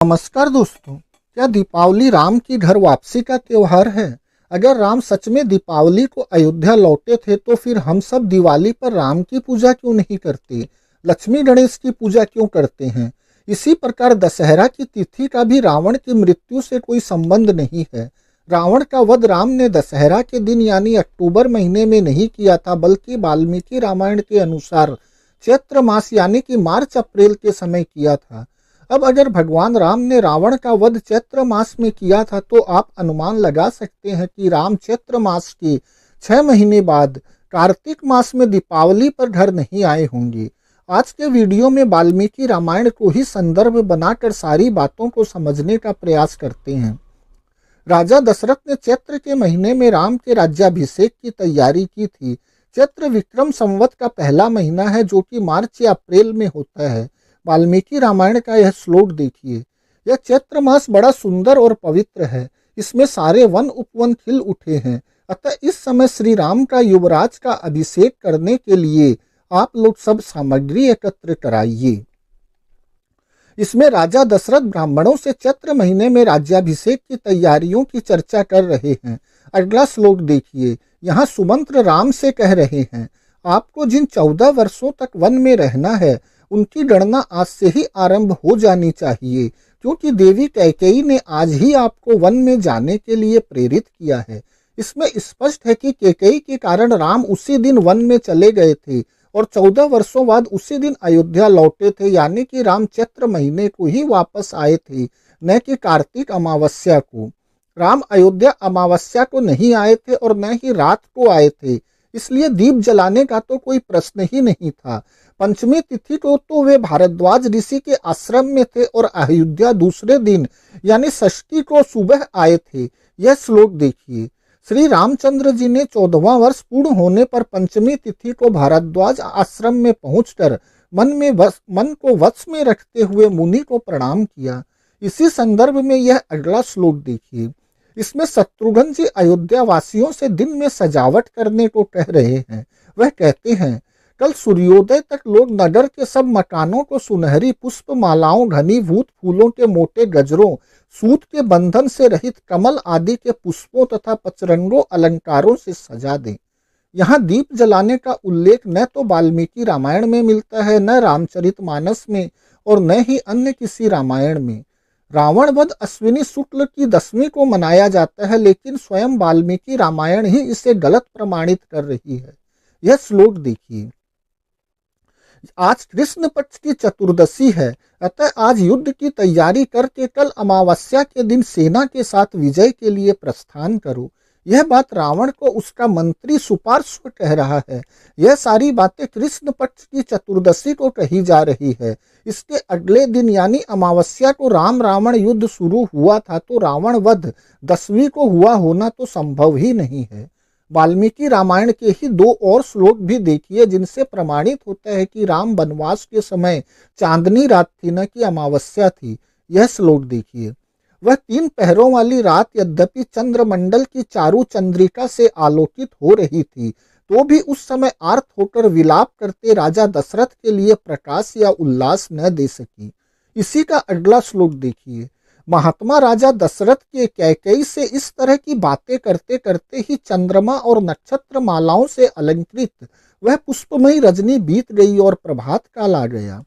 नमस्कार दोस्तों, क्या दीपावली राम की घर वापसी का त्योहार है? अगर राम सच में दीपावली को अयोध्या लौटे थे तो फिर हम सब दिवाली पर राम की पूजा क्यों नहीं करते? लक्ष्मी गणेश की पूजा क्यों करते हैं? इसी प्रकार दशहरा की तिथि का भी रावण की मृत्यु से कोई संबंध नहीं है। रावण का वध राम ने दशहरा के दिन यानी अक्टूबर महीने में नहीं किया था, बल्कि वाल्मीकि रामायण के अनुसार चैत्र मास यानी कि मार्च अप्रैल के समय किया था। अब अगर भगवान राम ने रावण का वध चैत्र मास में किया था तो आप अनुमान लगा सकते हैं कि राम चैत्र मास के 6 महीने बाद कार्तिक मास में दीपावली पर घर नहीं आए होंगे। आज के वीडियो में वाल्मीकि रामायण को ही संदर्भ बनाकर सारी बातों को समझने का प्रयास करते हैं। राजा दशरथ ने चैत्र के महीने में राम के राज्याभिषेक की तैयारी की थी। चैत्र विक्रम संवत का पहला महीना है जो कि मार्च या अप्रैल में होता है। वाल्मीकि रामायण का यह श्लोक देखिए। यह चैत्र मास बड़ा सुंदर और पवित्र है। इसमें सारे वन उपवन खिल उठे हैं। अतः इस समय श्री राम का युवराज का अभिषेक करने के लिए आप लोग सब सामग्री एकत्र कराइए। इसमें राजा दशरथ ब्राह्मणों से चैत्र महीने में राज्याभिषेक की तैयारियों की चर्चा कर रहे हैं। अगला श्लोक देखिए। यहाँ सुमंत्र राम से कह रहे हैं, आपको जिन 14 वर्षों तक वन में रहना है उनकी गणना आज से ही आरंभ हो जानी चाहिए, क्योंकि देवी कैकेयी ने आज ही आपको वन में जाने के लिए प्रेरित किया है। इसमें स्पष्ट है कि कैकेयी के कारण राम उसी दिन वन में चले गए थे और 14 वर्षों बाद उसी दिन अयोध्या लौटे थे, यानी कि राम चैत्र महीने को ही वापस आए थे, न कि कार्तिक अमावस्या को। राम अयोध्या अमावस्या को नहीं आए थे और न ही रात को आए थे, इसलिए दीप जलाने का तो कोई प्रश्न ही नहीं था। पंचमी तिथि को तो वे भारद्वाज ऋषि के आश्रम में थे और अयोध्या दूसरे दिन यानी षष्ठी को सुबह आए थे। यह श्लोक देखिए। श्री रामचंद्र जी ने 14वां वर्ष पूर्ण होने पर पंचमी तिथि को भारद्वाज आश्रम में पहुंचकर मन को वश में रखते हुए मुनि को प्रणाम किया। इसी संदर्भ में यह अगला श्लोक देखिए। इसमें शत्रुघ्न जी अयोध्या वासियों से दिन में सजावट करने को कह रहे हैं। वह कहते हैं, कल सूर्योदय तक लोग नगर के सब मकानों को सुनहरी पुष्प मालाओं, घनीभूत फूलों के मोटे गजरों, सूत के बंधन से रहित कमल आदि के पुष्पों तथा पचरंगों अलंकारों से सजा दें। यहाँ दीप जलाने का उल्लेख न तो वाल्मीकि रामायण में मिलता है, न रामचरितमानस में और न ही अन्य किसी रामायण में। रावण वध अश्विनी शुक्ल की 10वीं को मनाया जाता है, लेकिन स्वयं वाल्मीकि रामायण ही इसे गलत प्रमाणित कर रही है। यह श्लोक देखिए। आज कृष्ण पक्ष की चतुर्दशी है, अतः आज युद्ध की तैयारी करके कल अमावस्या के दिन सेना के साथ विजय के लिए प्रस्थान करो। यह बात रावण को उसका मंत्री सुपार्श्व कह रहा है। यह सारी बातें कृष्ण पक्ष की चतुर्दशी को कही जा रही है। इसके अगले दिन यानी अमावस्या को राम रावण युद्ध शुरू हुआ था, तो रावण वध 10वीं को हुआ होना तो संभव ही नहीं है। वाल्मीकि रामायण के ही 2 और श्लोक भी देखिए, जिनसे प्रमाणित होता है कि राम वनवास के समय चांदनी रात थी, न कि अमावस्या थी। यह श्लोक देखिए। वह 3 पहरों वाली रात यद्यपि चंद्रमंडल की चारु चंद्रिका से आलोकित हो रही थी, तो भी उस समय आर्त होकर विलाप करते राजा दशरथ के लिए प्रकाश या उल्लास न दे सकी। इसी का अगला श्लोक देखिए। महात्मा राजा दशरथ के कैकेयी से इस तरह की बातें करते करते ही चंद्रमा और नक्षत्र मालाओं से अलंकृत वह पुष्पमयी रजनी बीत गई और प्रभात काल आ गया।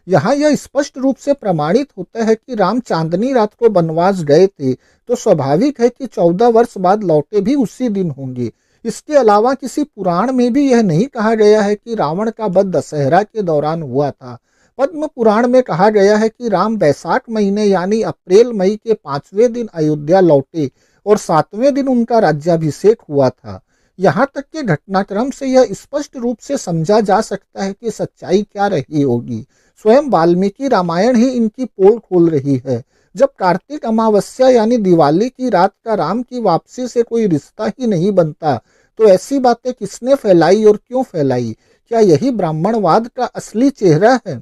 यहाँ यह स्पष्ट रूप से प्रमाणित होता है कि राम चांदनी रात को वनवास गए थे, तो स्वाभाविक है कि 14 वर्ष बाद लौटे भी उसी दिन होंगे। इसके अलावा किसी पुराण में भी यह नहीं कहा गया है कि रावण का वध दशहरा के दौरान हुआ था। पद्म पुराण में कहा गया है कि राम वैशाख महीने यानी अप्रैल मई के 5वें दिन अयोध्या लौटे और 7वें दिन उनका राज्याभिषेक हुआ था। यहाँ तक के घटनाक्रम से यह स्पष्ट रूप से समझा जा सकता है कि सच्चाई क्या रही होगी। स्वयं वाल्मीकि रामायण ही इनकी पोल खोल रही है। जब कार्तिक अमावस्या यानी दिवाली की रात का राम की वापसी से कोई रिश्ता ही नहीं बनता, तो ऐसी बातें किसने फैलाई और क्यों फैलाई? क्या यही ब्राह्मणवाद का असली चेहरा है?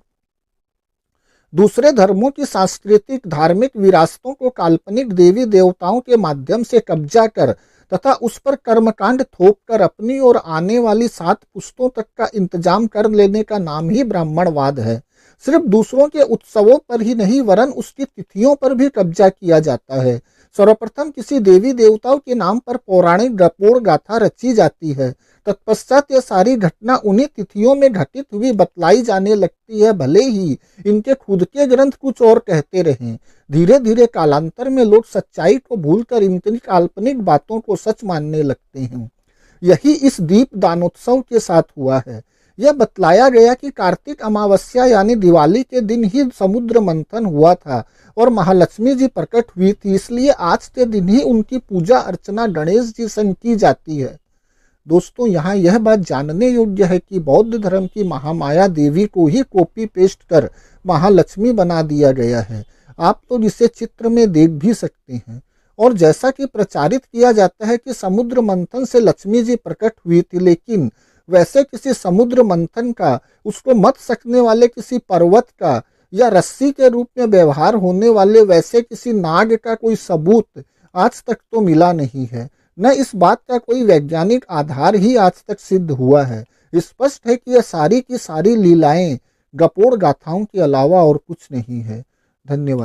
दूसरे धर्मों की सांस्कृतिक धार्मिक विरासतों को काल्पनिक देवी देवताओं के माध्यम से कब्जा कर तथा उस पर कर्मकांड थोप कर अपनी और आने वाली 7 पुश्तों तक का इंतजाम कर लेने का नाम ही ब्राह्मणवाद है। सिर्फ दूसरों के उत्सवों पर ही नहीं वरन उसकी तिथियों पर भी कब्जा किया जाता है। सर्वप्रथम किसी देवी देवताओं के नाम पर पौराणिक गपोड़ गाथा रची जाती है। तत्पश्चात यह सारी घटना उन्हीं तिथियों में घटित हुई बतलाई जाने लगती है, भले ही इनके खुद के ग्रंथ कुछ और कहते रहें। धीरे धीरे कालांतर में लोग सच्चाई को भूलकर इनकी काल्पनिक बातों को सच मानने लगते हैं। यही इस दीप दानोत्सव के साथ हुआ है। यह बतलाया गया कि कार्तिक अमावस्या यानी दिवाली के दिन ही समुद्र मंथन हुआ था और महालक्ष्मी जी प्रकट हुई थी, इसलिए आज के दिन ही उनकी पूजा अर्चना गणेश जी संग की जाती है। दोस्तों, यहाँ यह बात जानने योग्य है कि बौद्ध धर्म की महामाया देवी को ही कॉपी पेस्ट कर महालक्ष्मी बना दिया गया है। आप तो इसे चित्र में देख भी सकते हैं। और जैसा कि प्रचारित किया जाता है कि समुद्र मंथन से लक्ष्मी जी प्रकट हुई थी, लेकिन वैसे किसी समुद्र मंथन का, उसको मत सकने वाले किसी पर्वत का या रस्सी के रूप में व्यवहार होने वाले वैसे किसी नाग का कोई सबूत आज तक तो मिला नहीं है। न इस बात का कोई वैज्ञानिक आधार ही आज तक सिद्ध हुआ है। स्पष्ट है कि यह सारी की सारी लीलाएं गपोड़ गाथाओं के अलावा और कुछ नहीं है। धन्यवाद।